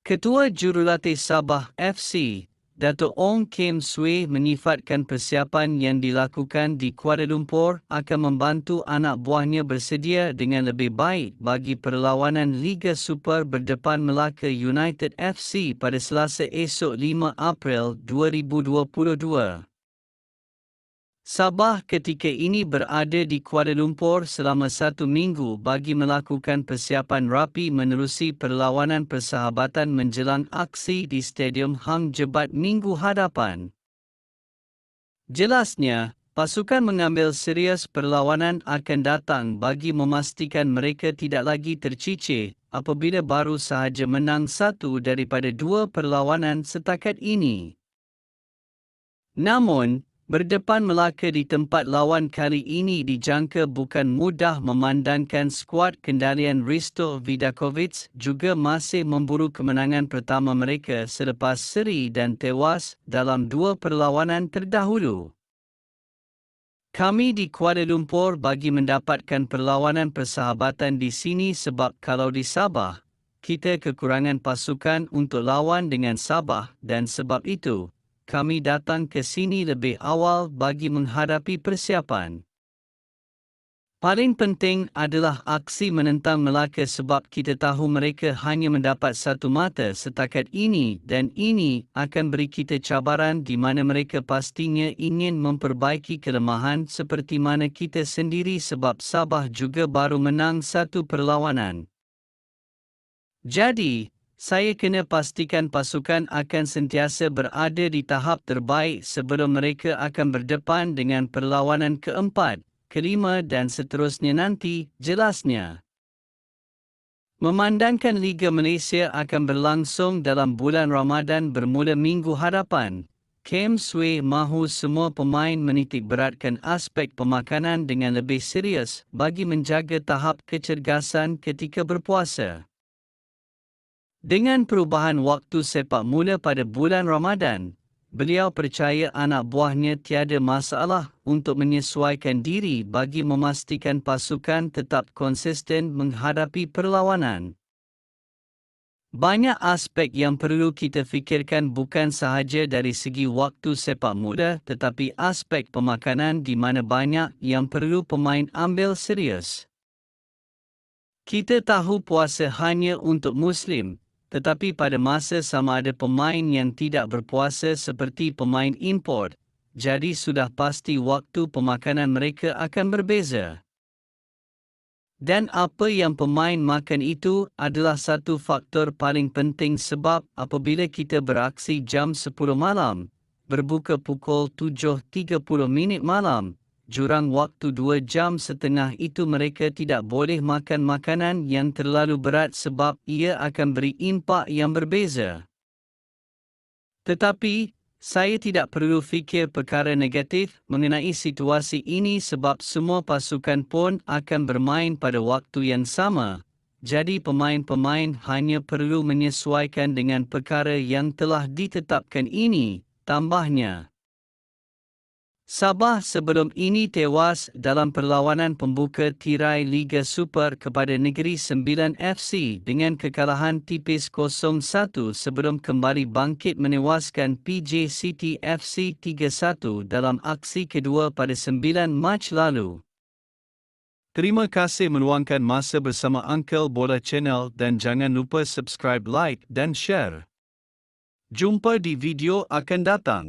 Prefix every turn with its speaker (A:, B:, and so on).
A: Ketua Jurulatih Sabah FC, Dato' Ong Kim Swee menyifatkan persiapan yang dilakukan di Kuala Lumpur akan membantu anak buahnya bersedia dengan lebih baik bagi perlawanan Liga Super berdepan Melaka United FC pada Selasa esok 5 April 2022. Sabah ketika ini berada di Kuala Lumpur selama 1 minggu bagi melakukan persiapan rapi menerusi perlawanan persahabatan menjelang aksi di Stadium Hang Jebat minggu hadapan. Jelasnya, pasukan mengambil serius perlawanan akan datang bagi memastikan mereka tidak lagi tercicir apabila baru sahaja menang 1 daripada 2 perlawanan setakat ini. Namun, berdepan Melaka di tempat lawan kali ini dijangka bukan mudah memandangkan skuad kendalian Risto Vidakovic juga masih memburu kemenangan pertama mereka selepas seri dan tewas dalam 2 perlawanan terdahulu. Kami di Kuala Lumpur bagi mendapatkan perlawanan persahabatan di sini sebab kalau di Sabah, kita kekurangan pasukan untuk lawan dengan Sabah dan sebab itu, kami datang ke sini lebih awal bagi menghadapi persiapan. Paling penting adalah aksi menentang Melaka sebab kita tahu mereka hanya mendapat satu mata setakat ini dan ini akan beri kita cabaran di mana mereka pastinya ingin memperbaiki kelemahan seperti mana kita sendiri sebab Sabah juga baru menang 1 perlawanan. Jadi, saya kena pastikan pasukan akan sentiasa berada di tahap terbaik sebelum mereka akan berdepan dengan perlawanan keempat, kelima dan seterusnya nanti, jelasnya. Memandangkan Liga Malaysia akan berlangsung dalam bulan Ramadan bermula minggu hadapan, Kim Swee mahu semua pemain menitik beratkan aspek pemakanan dengan lebih serius bagi menjaga tahap kecergasan ketika berpuasa. Dengan perubahan waktu sepak mula pada bulan Ramadan, beliau percaya anak buahnya tiada masalah untuk menyesuaikan diri bagi memastikan pasukan tetap konsisten menghadapi perlawanan. Banyak aspek yang perlu kita fikirkan bukan sahaja dari segi waktu sepak mula tetapi aspek pemakanan di mana banyak yang perlu pemain ambil serius. Kita tahu puasa hanya untuk Muslim. Tetapi pada masa sama ada pemain yang tidak berpuasa seperti pemain import, jadi sudah pasti waktu pemakanan mereka akan berbeza. Dan apa yang pemain makan itu adalah satu faktor paling penting sebab apabila kita beraksi jam 10 malam, berbuka pukul 7.30 malam, jurang waktu 2 jam setengah itu mereka tidak boleh makan makanan yang terlalu berat sebab ia akan beri impak yang berbeza. Tetapi, saya tidak perlu fikir perkara negatif mengenai situasi ini sebab semua pasukan pun akan bermain pada waktu yang sama. Jadi pemain-pemain hanya perlu menyesuaikan dengan perkara yang telah ditetapkan ini, tambahnya. Sabah sebelum ini tewas dalam perlawanan pembuka tirai Liga Super kepada Negeri Sembilan FC dengan kekalahan tipis 0-1 sebelum kembali bangkit menewaskan PJ City FC 3-1 dalam aksi kedua pada 9 Mac lalu. Terima kasih meluangkan masa bersama Uncle Bola Channel dan jangan lupa subscribe, like dan share. Jumpa di video akan datang.